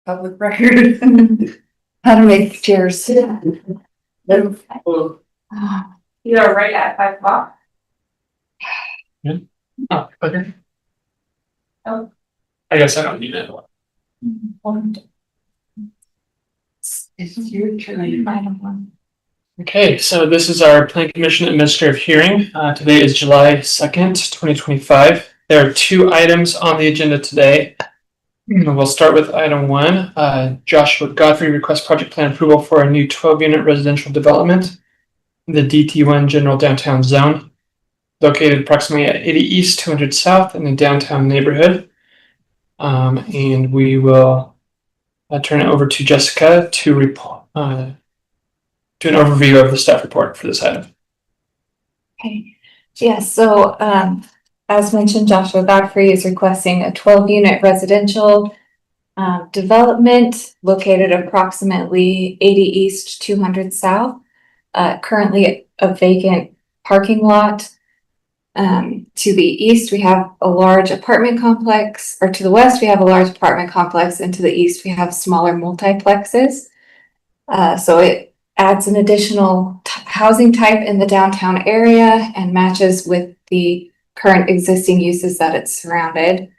public record. How to make chairs sit. You are right at 5 o'clock. Yeah. Oh, okay. Oh. I guess I don't need it. It's your turn. Okay, so this is our Plan Commission Administrative Hearing. Today is July 2nd, 2025. There are 2 items on the agenda today. We'll start with item 1. Joshua Godfrey requests project plan approval for a new 12-unit residential development in the DT1 General Downtown Zone, located approximately at 80 East, 200 South in the downtown neighborhood. And we will turn it over to Jessica to report. Do an overview of the staff report for this item. Okay. Yeah, so as mentioned, Joshua Godfrey is requesting a 12-unit residential development located approximately 80 East, 200 South. Currently a vacant parking lot. To the east, we have a large apartment complex, or to the west, we have a large apartment complex, and to the east, we have smaller multiplexes. So it adds an additional housing type in the downtown area and matches with the current existing uses that it's surrounded.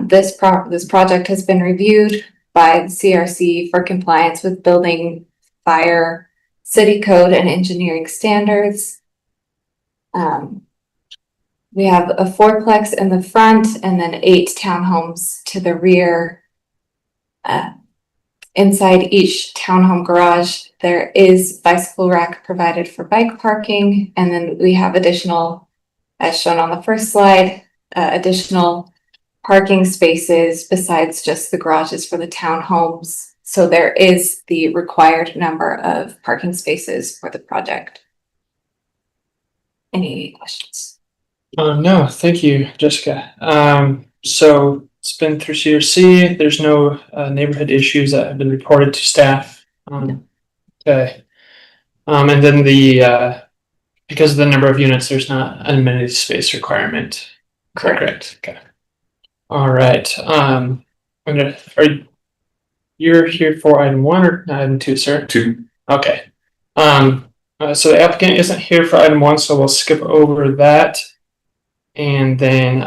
This project has been reviewed by the CRC for compliance with building, fire, city code, and engineering standards. We have a 4-plex in the front and then 8 townhomes to the rear. Inside each townhome garage, there is bicycle rack provided for bike parking. And then we have additional, as shown on the first slide, additional parking spaces besides just the garages for the townhomes. So there is the required number of parking spaces for the project. Any questions? No, thank you, Jessica. So it's been through CRC. There's no neighborhood issues that have been reported to staff. Okay. And then because of the number of units, there's not an amenity space requirement. Correct. Okay. All right. You're here for item 1 or item 2, sir? 2. Okay. So the applicant isn't here for item 1, so we'll skip over that. And then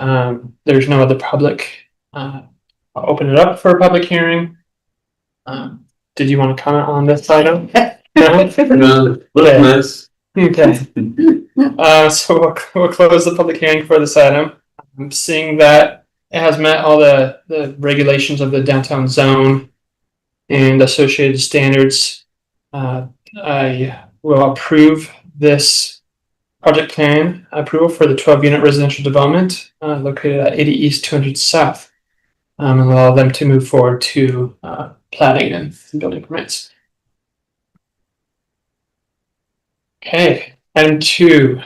there's no other public. I'll open it up for a public hearing. Did you want to comment on this item? No. Okay. So we'll close the public hearing for this item. Seeing that it has met all the regulations of the downtown zone and associated standards, I will approve this project plan approval for the 12-unit residential development located at 80 East, 200 South, and allow them to move forward to planning and building permits. Okay, item 2.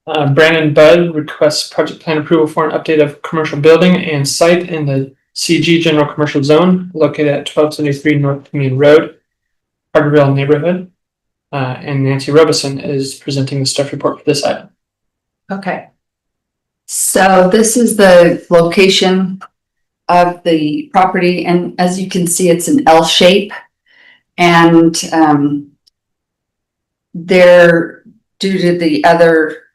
Brandon Budd requests project plan approval for an update of commercial building and site in the CG General Commercial Zone located at 1273 North Community Road, Carterville neighborhood. And Nancy Robeson is presenting the staff report for this item. Okay. So this is the location of the property, and as you can see, it's an L shape. And there, due to the other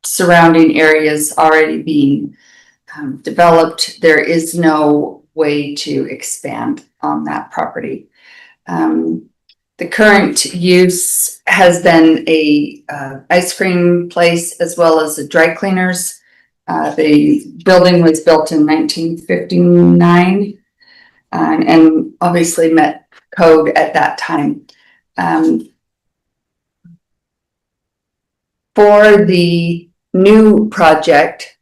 surrounding areas already being developed, there is no way to expand on that property. The current use has been a ice cream place as well as a dry cleaners. The building was built in 1959 and obviously met code at that time. For the new project,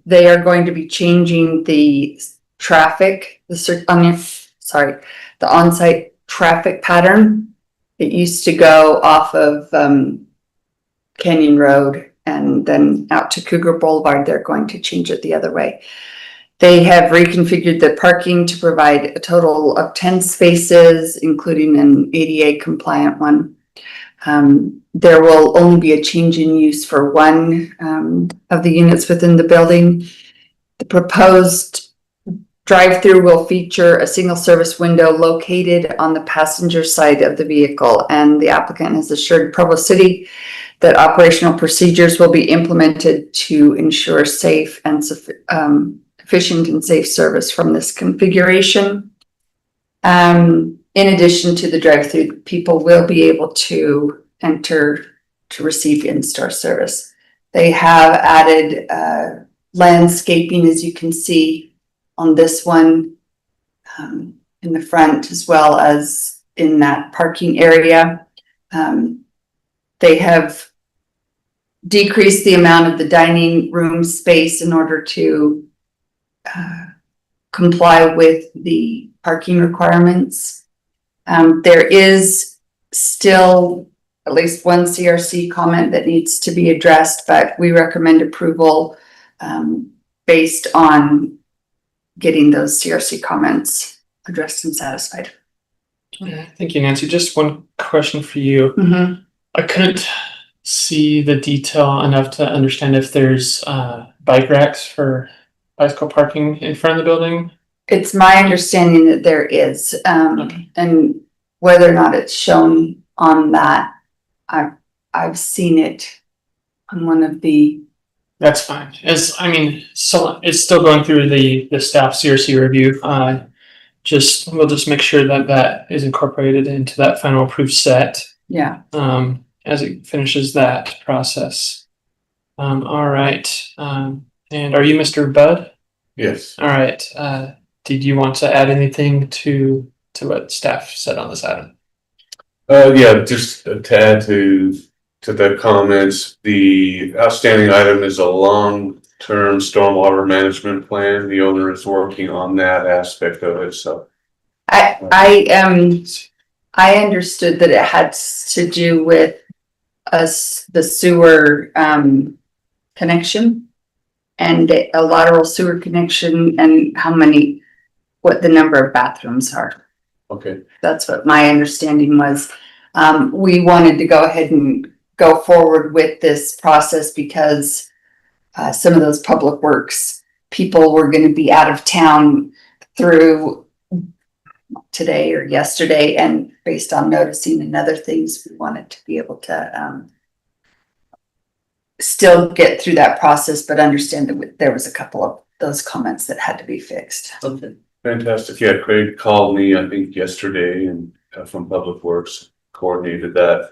they are going to be changing the traffic, the on-site traffic pattern. It used to go off of Canyon Road and then out to Cougar Boulevard. They're going to change it the other way. They have reconfigured the parking to provide a total of 10 spaces, including an ADA compliant one. There will only be a change in use for one of the units within the building. The proposed drive-through will feature a single service window located on the passenger side of the vehicle, and the applicant has assured Provo City that operational procedures will be implemented to ensure safe and efficient and safe service from this configuration. In addition to the drive-through, people will be able to enter to receive in-store service. They have added landscaping, as you can see on this one, in the front as well as in that parking area. They have decreased the amount of the dining room space in order to comply with the parking requirements. There is still at least one CRC comment that needs to be addressed, but we recommend approval based on getting those CRC comments addressed and satisfied. Thank you, Nancy. Just one question for you. Mm-hmm. I couldn't see the detail enough to understand if there's bike racks for bicycle parking in front of the building. It's my understanding that there is, Okay. and whether or not it's shown on that, I've seen it on one of the. That's fine. So it's still going through the staff CRC review. We'll just make sure that is incorporated into that final approved set. Yeah. As it finishes that process. All right. And are you Mr. Budd? Yes. All right. Did you want to add anything to what staff said on this item? Yeah, just to add to the comments, the outstanding item is a long-term stormwater management plan. The owner is working on that aspect of it, so. I understood that it had to do with the sewer connection and a lateral sewer connection and what the number of bathrooms are. Okay. That's what my understanding was. We wanted to go ahead and go forward with this process because some of those public works people were going to be out of town through today or yesterday, and based on noticing and other things, we wanted to be able to still get through that process, but understand that there was a couple of those comments that had to be fixed. Okay. Fantastic. Yeah, Craig called me, I think yesterday, and from Public Works coordinated that.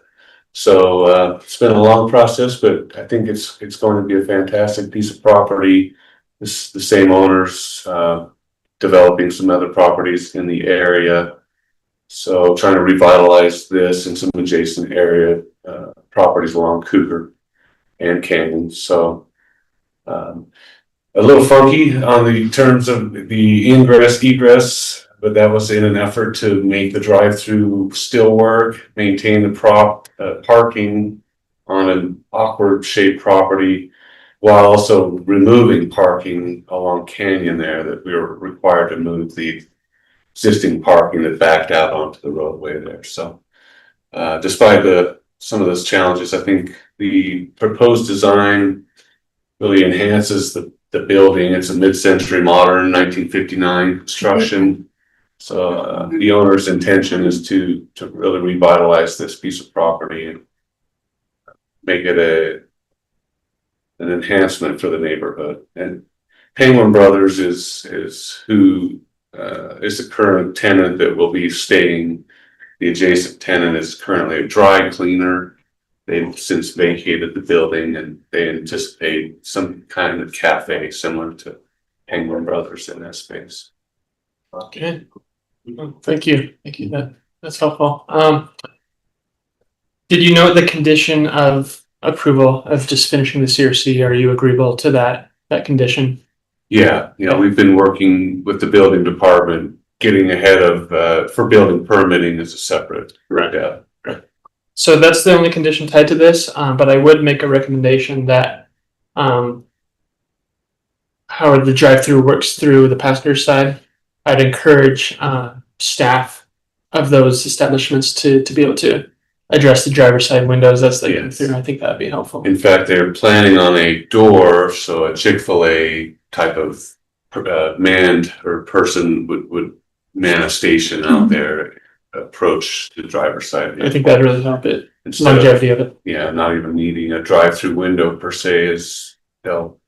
So it's been a long process, but I think it's going to be a fantastic piece of property. The same owners developing some other properties in the area. So trying to revitalize this and some adjacent area properties along Cougar and Canyon. So a little funky on the terms of the ingress egress, but that was in an effort to make the drive-through still work, maintain the parking on an awkward shaped property, while also removing parking along Canyon there that we were required to move the existing parking that backed out onto the roadway there. So despite some of those challenges, I think the proposed design really enhances the building. It's a mid-century modern 1959 construction. So the owner's intention is to really revitalize this piece of property and make it an enhancement for the neighborhood. And Penguin Brothers is who is the current tenant that will be staying. The adjacent tenant is currently a dry cleaner. They've since vacated the building, and they anticipate some kind of cafe similar to Penguin Brothers in that space. Okay. Thank you. That's helpful. Did you note the condition of approval of just finishing the CRC? Are you agreeable to that condition? Yeah, we've been working with the building department, getting ahead of for building permitting as a separate. Right. Yeah. So that's the only condition tied to this, but I would make a recommendation that how the drive-through works through the passenger side. I'd encourage staff of those establishments to be able to address the driver's side windows as they come through. I think that'd be helpful. In fact, they're planning on a door, so a Chick-fil-A type of manned or person would man a station out there, approach the driver's side. I think that'd really help it, Instead of, longevity of it. yeah, not even needing a drive-through window per se, is they'll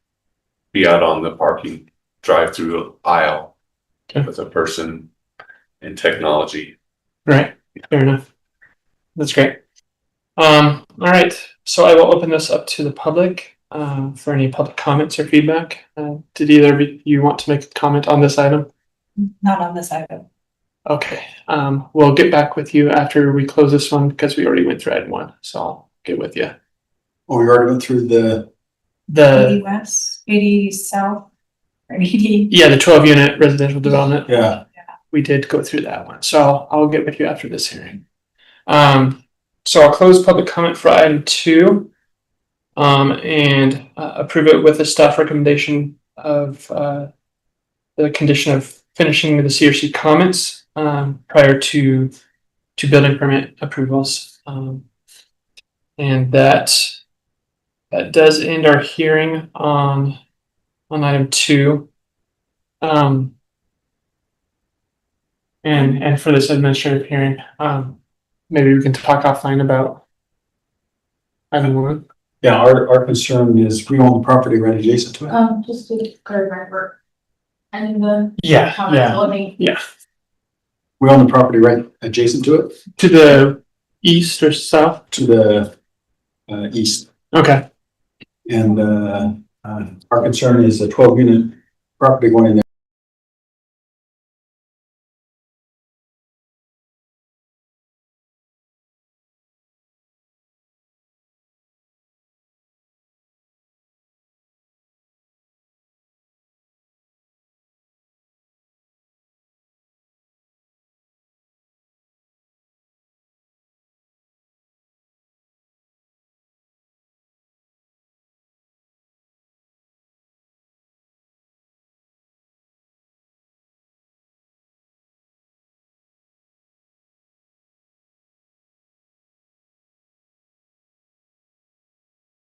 be out on the parking drive-through aisle Okay. with a person and technology. Right, fair enough. That's great. All right, so I will open this up to the public, for any public comments or feedback. Did either of you want to make a comment on this item? Not on this item. Okay, we'll get back with you after we close this one because we already went through item 1, so I'll get with you. Oh, we already went through the, 80 west, 80 south, or 80. Yeah, the 12 unit residential development. yeah, We did go through that one, so I'll get with you after this hearing. So I'll close public comment for item 2, and approve it with a staff recommendation of the condition of finishing the CRC comments prior to building permit approvals, and that does end our hearing on item 2. And for this administrative hearing, maybe we can talk offline about item 1. yeah, our concern is we own the property right adjacent to it. Just to clarify, and the Yeah, comments living. We own the property right adjacent to it, to the east or south. to the east. Okay. And our concern is a 12 unit property going in there.